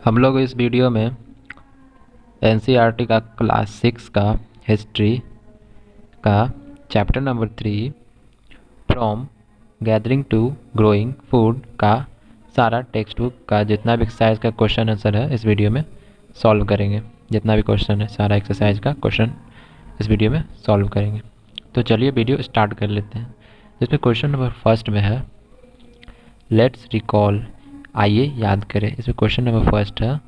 हम लोग इस वीडियो में एनसीईआरटी का क्लास 6 का हिस्ट्री का chapter number 3 from gathering to growing food का सारा टेक्स्ट बुक का जितना भी एक्सरसाइज का क्वेश्चन आंसर है इस वीडियो में सॉल्व करेंगे। जितना भी क्वेश्चन है सारा एक्सरसाइज का क्वेश्चन इस वीडियो में सॉल्व करेंगे। तो चलिए वीडियो स्टार्ट कर लेते हैं। जिसमें क्वेश्चन नंबर फर्स्ट में है लेट्स रिकॉल, आइए याद करें। इसमें क्वेश्चन नंबर फर्स्ट है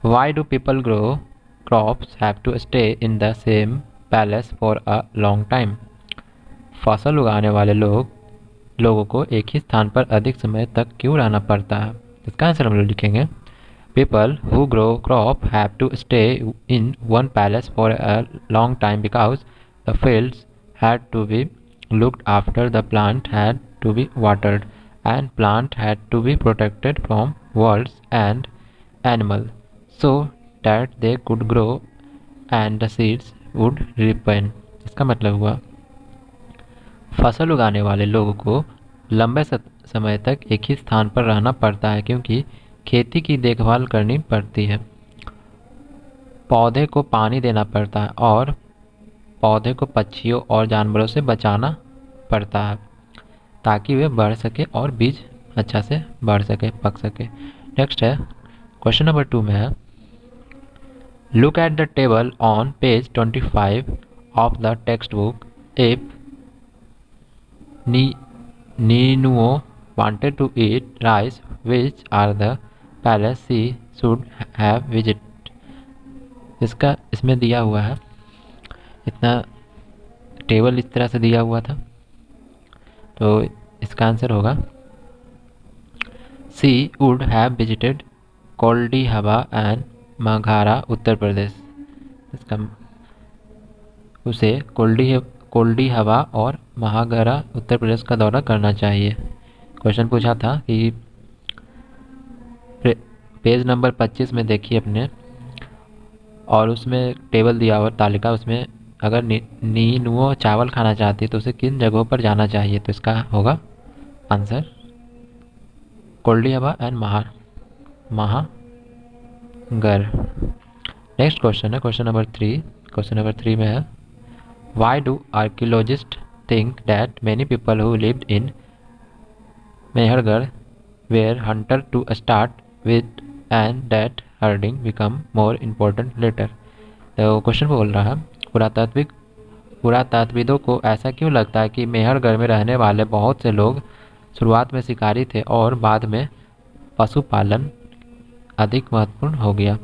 Why do people grow crops have to stay in the same palace for a long time? फसल उगाने वाले लोगों को एक ही स्थान पर अधिक समय तक क्यों रहना पड़ता है? इसका आंसर हम लोग लिखेंगे People who grow crop have to stay in one palace for a long time because the fields had to be looked after, the plant had to be watered, and plant had to be protected from wolves and animals so that they could grow and the seeds would ripen। इसका मतलब हुआ फसल उगाने वाले लोगों को लंबे समय तक एक ही स्थान पर रहना पड़ता है क्योंकि खेती की देखभाल करनी पड़ती है, पौधे को पानी देना पड़ता है और पौधे को पक्षियों और जानवरों से बचाना पड़ता है ताकि वे बढ़ सके और बीज अच्छा से बढ़ सके, पक सके। नेक्स्ट है क्वेश्चन नंबर 2 में है Look at the table on page 25 of the textbook. If Ninuo wanted to eat rice, which are the palace she should have visited? इसमें दिया हुआ है, इतना टेबल इस तरह से दिया हुआ था, तो इसका आंसर होगा She would have visited कोल्डी हवा एंड माघारा उत्तर प्रदेश। इसका उसे कोल्डी हवा और महागरा उत्तर प्रदेश का दौरा करना चाहिए। क्वेश्चन पूछा था कि पेज नंबर 25 में देखिए अपने, और उसमें टेबल दिया हुआ तालिका, उसमें अगर नीनुओ चावल खाना चाहती है तो उसे किन जगहों पर जाना चाहिए? तो इसका होगा answer Koldihwa and Mahagara. Next question है क्वेश्चन नंबर 3। क्वेश्चन नंबर 3 में है why do archaeologist think that many people who lived in Mehrgarh were hunter to start with and that herding become more important later. तो question बोल रहा है पुरातात्विदों को ऐसा क्यों लगता है कि मेहरगढ़ में रहने वाले बहुत से लोग शुरुआत में शिकारी थे और बाद में पशुपालन अधिक महत्वपूर्ण हो गया?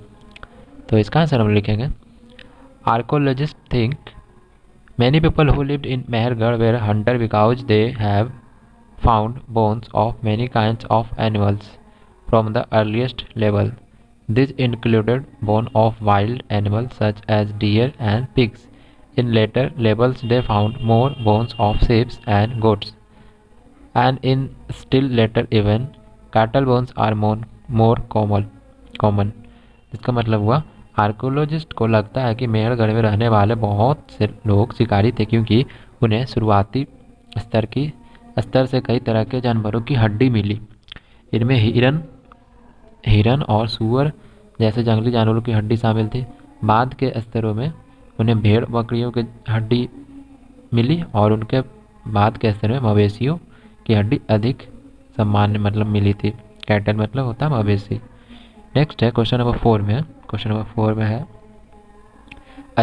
तो इसका आंसर हम लिखेंगे archaeologist think many people who lived in Mehrgarh were hunter because they have found bones of many kinds of animals from the earliest level. This included bone of wild animals such as deer and pigs. In later levels they found more bones of sheep and goats, and in still later even cattle bones are more common। इसका मतलब हुआ archaeologist को लगता है कि मेहरगढ़ में रहने वाले बहुत से लोग शिकारी थे क्योंकि उन्हें शुरुआती स्तर से कई तरह के जानवरों की हड्डी मिली। इनमें हिरन और सूअर जैसे जंगली जानवरों की हड्डी शामिल थी। बाद के स्तरों में उन्हें भेड़ बकरियों की हड्डी मिली और उनके बाद के स्तर में मवेशियों की हड्डी अधिक सामान्य मतलब मिली थी। कैटल मतलब होता है मवेशी। नेक्स्ट है क्वेश्चन नंबर 4 में। क्वेश्चन नंबर 4 में है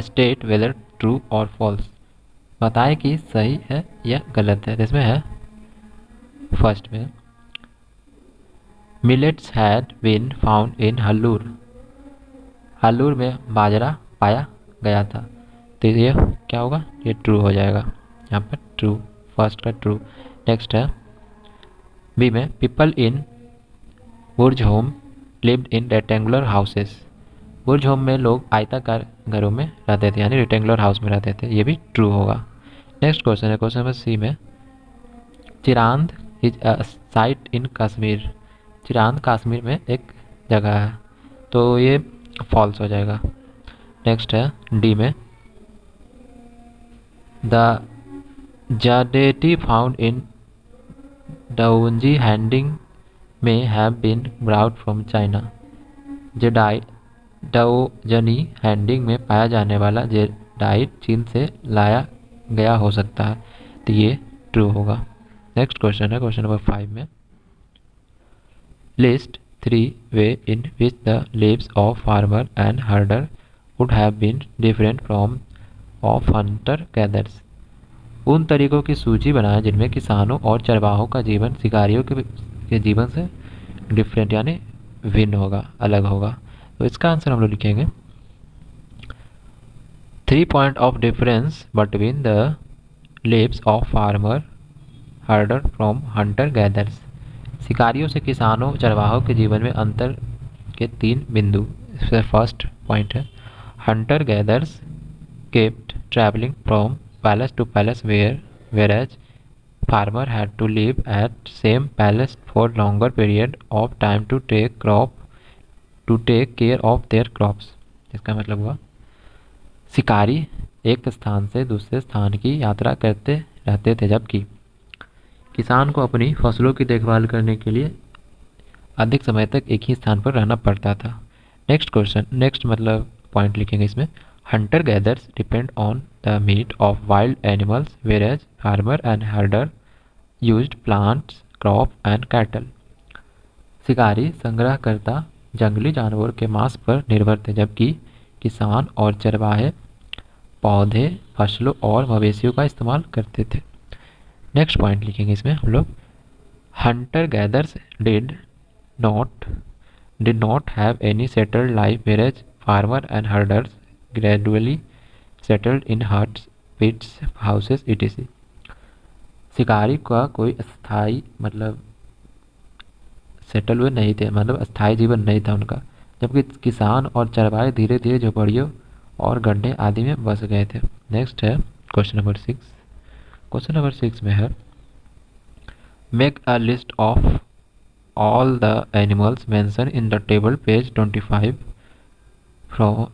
स्टेट वेदर ट्रू और फॉल्स, बताएं कि सही है या गलत है। इसमें है फर्स्ट में millets had been found in Hallur में बाजरा पाया गया था। तो ये क्या होगा? ये ट्रू हो जाएगा, यहाँ पर ट्रू, फर्स्ट का ट्रू। नेक्स्ट है बी में people in Burj home lived in rectangular houses. Burj home में लोग आयताकार घरों में रहते थे, यानी रेक्टेंगुलर हाउस में रहते थे। ये भी ट्रू होगा। नेक्स्ट क्वेश्चन है क्वेश्चन नंबर सी में चिरांद इज अ साइट इन कश्मीर। चिरांद कश्मीर में एक जगह है, तो ये फॉल्स हो जाएगा। नेक्स्ट है डी में द जडेटी फाउंड इन डाउंजी हैंडिंग may have been brought from China। जेडाओजनी हैंडिंग में पाया जाने वाला जेडाइट चीन से लाया गया हो सकता है, तो ये ट्रू होगा। नेक्स्ट क्वेश्चन है क्वेश्चन नंबर 5 में, list 3 way in which the lives of farmer and herder would have been different from of hunter gatherers. उन तरीकों की सूची बनाएं जिनमें किसानों और चरवाहों का जीवन शिकारियों के जीवन से डिफरेंट यानी भिन्न होगा, अलग होगा। तो इसका आंसर हम लोग लिखेंगे 3 point of difference between the lives of farmer हर्डर from Hunter gathers. शिकारियों से किसानों चरवाहों के जीवन में अंतर के 3 बिंदु। इससे फर्स्ट पॉइंट है, Hunter gathers kept travelling from palace to palace whereas farmer had to live at same palace for longer period of time to take care of their crops। इसका मतलब हुआ शिकारी एक स्थान से दूसरे स्थान की यात्रा करते रहते थे, जबकि किसान को अपनी फसलों की देखभाल करने के लिए अधिक समय तक एक ही स्थान पर रहना पड़ता था। नेक्स्ट मतलब पॉइंट लिखेंगे इसमें, hunter gatherers depend on the meat of wild animals whereas farmer and herder used plants, crop and cattle। शिकारी संग्रहकर्ता जंगली जानवरों के मांस पर निर्भर थे, जबकि किसान और चरवाहे पौधे, फसलों और मवेशियों का इस्तेमाल करते थे। नेक्स्ट पॉइंट लिखेंगे इसमें हम लोग, hunter gatherers did not have any settled life whereas farmer and herders gradually settled in huts, pits, houses etc। शिकारी का कोई अस्थाई मतलब सेटल हुए नहीं थे, मतलब अस्थाई जीवन नहीं था उनका, जबकि किसान और चरवाहे धीरे धीरे झोपड़ियों और गड्ढे आदि में बस गए थे। नेक्स्ट है क्वेश्चन नंबर 6। क्वेश्चन नंबर 6 में है, make a list of all the animals mention in the table page 25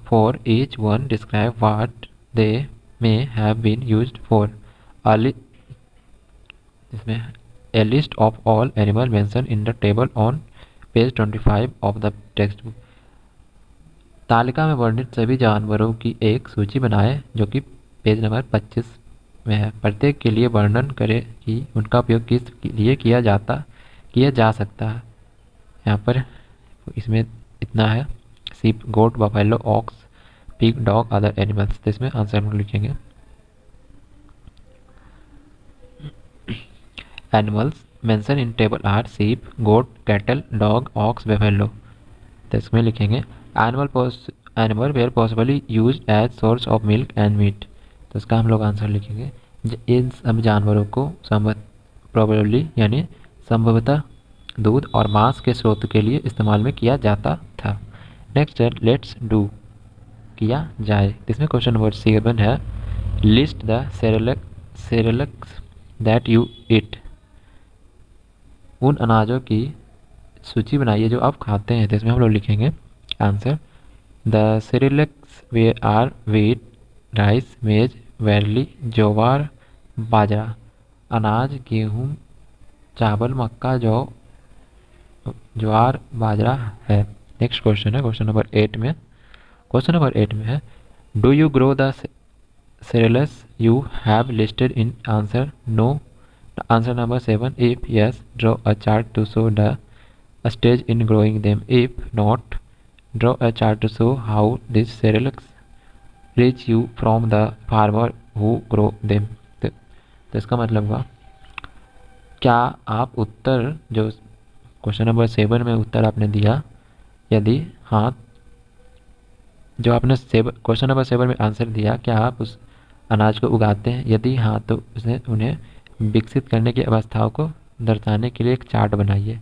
for each one describe what they may have been used for। इसमें a list of all animal mentioned in the table on page 25 of the textbook। तालिका में वर्णित सभी जानवरों की एक सूची बनाएं जो कि पेज नंबर 25 में है। प्रत्येक के लिए वर्णन करें कि उनका उपयोग किस लिए किया जा सकता है। यहाँ पर इसमें इतना है, sheep, goat, buffalo, ox, pig, dog, other animals। तो इसमें आंसर हम लिखेंगे animals mention in table are sheep, goat, cattle, dog, ox, buffalo। तो इसमें लिखेंगे animal were possibly used as source of milk and meat. तो इसका हम लोग आंसर लिखेंगे इन सब जानवरों को प्रोबेबली यानी संभवतः दूध और मांस के स्रोत के लिए इस्तेमाल में किया जाता था। नेक्स्ट है लेट्स डू, किया जाए। इसमें क्वेश्चन नंबर 7 है, list the cereals that you eat. उन अनाजों की सूची बनाइए जो आप खाते हैं। तो इसमें हम लोग लिखेंगे answer, the cereals they are wheat, rice, maize, barley, ज्वार, बाजरा। अनाज गेहूँ, चावल, मक्का, जौ, ज्वार, बाजरा है। नेक्स्ट क्वेश्चन है क्वेश्चन नंबर 8 में। क्वेश्चन नंबर 8 में है, do you grow the cereals you have listed in answer? No। Answer number 7, if yes, draw a chart to show the stage in growing them। If not, draw a chart to show how these cereals reach you from the farmer who grow them। तो इसका मतलब हुआ, क्या आप उत्तर जो question number 7 में उत्तर आपने दिया, यदि हाँ, जो आपने क्वेश्चन नंबर 7 में आंसर दिया, क्या आप उस अनाज को उगाते हैं? यदि हाँ, तो उन्हें विकसित करने की अवस्थाओं को दर्शाने के लिए एक चार्ट बनाइए।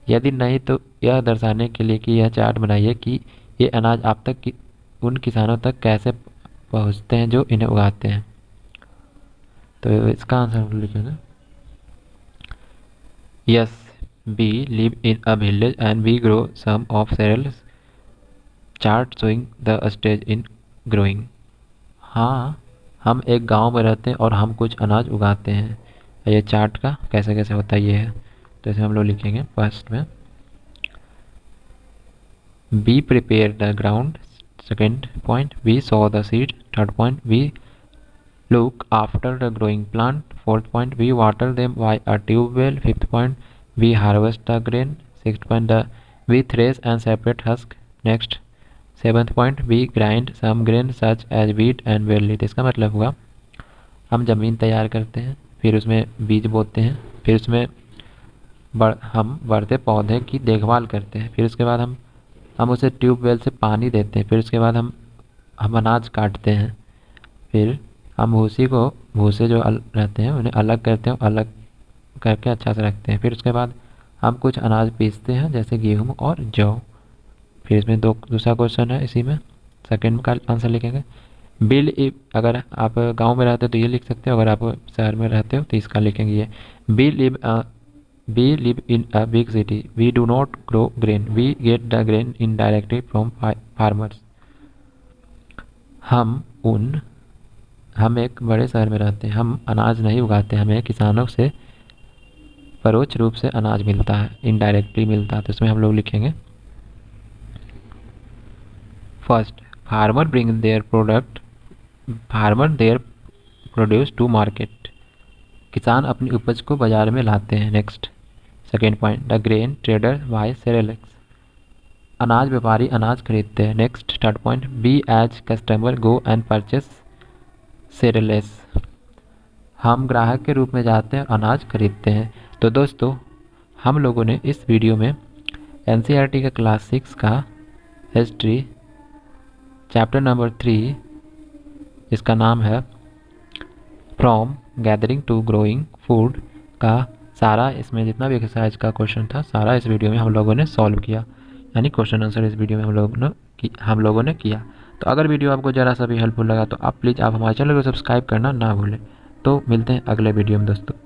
यदि नहीं, तो यह दर्शाने के लिए कि यह चार्ट बनाइए कि ये अनाज आप तक उन किसानों तक कैसे पहुंचते हैं जो इन्हें उगाते हैं। तो इसका आंसर हम लिखेंगे yes, we live in a village and we grow some of cereals। Chart showing the stage in growing। हाँ, हम एक गांव में रहते हैं और हम कुछ अनाज उगाते हैं। ये चार्ट का कैसे कैसे होता है ये है। तो इसे हम लोग लिखेंगे फर्स्ट में, We prepare the ground. Second point, we sow the seed. Third point, we look after the growing plant. Fourth point, we water them by a tube well. Fifth point, we harvest the grain. Sixth point, we thresh and separate husk. Next, seventh point, we grind some grain such as wheat and barley. तो इसका मतलब हुआ हम ज़मीन तैयार करते हैं, फिर उसमें बीज बोते हैं, फिर उसमें हम बढ़ते पौधे की देखभाल करते हैं, फिर उसके बाद हम उसे ट्यूबवेल से पानी देते हैं, फिर उसके बाद हम अनाज काटते हैं, फिर हम भूसे जो रहते हैं उन्हें अलग करते हैं, अलग करके अच्छा से रखते हैं, फिर उसके बाद हम कुछ अनाज पीसते हैं जैसे गेहूँ और जौ। फिर इसमें दूसरा क्वेश्चन है, इसी में सेकंड का आंसर लिखेंगे। बिल इफ, अगर आप गांव में रहते हो तो ये लिख सकते हो, अगर आप शहर में रहते हो तो इसका लिखेंगे ये। We live in a big city, we do not grow grain, we get the grain indirectly from farmers. हम एक बड़े शहर में रहते हैं, हम अनाज नहीं उगाते, हमें किसानों से परोक्ष रूप से अनाज मिलता है, इनडायरेक्टली मिलता है। तो इसमें हम लोग लिखेंगे first, farmer their produce to market, किसान अपनी उपज को बाजार में लाते हैं। Next second point, the grain trader buy cereals, अनाज व्यापारी अनाज खरीदते हैं। Next third point, we as customer go and purchase cereals, हम ग्राहक के रूप में जाते हैं और अनाज खरीदते हैं। तो दोस्तों, हम लोगों ने इस वीडियो में एनसीईआरटी का क्लास 6 का हिस्ट्री चैप्टर नंबर 3, जिसका नाम है from gathering to growing food, का सारा, इसमें जितना भी एक्सरसाइज का क्वेश्चन था सारा इस वीडियो में हम लोगों ने सॉल्व किया, यानी क्वेश्चन आंसर इस वीडियो में हम लोगों ने किया। तो अगर वीडियो आपको ज़रा सा भी हेल्पफुल लगा तो आप प्लीज़ आप हमारे चैनल को सब्सक्राइब करना ना भूलें। तो मिलते हैं अगले वीडियो में दोस्तों।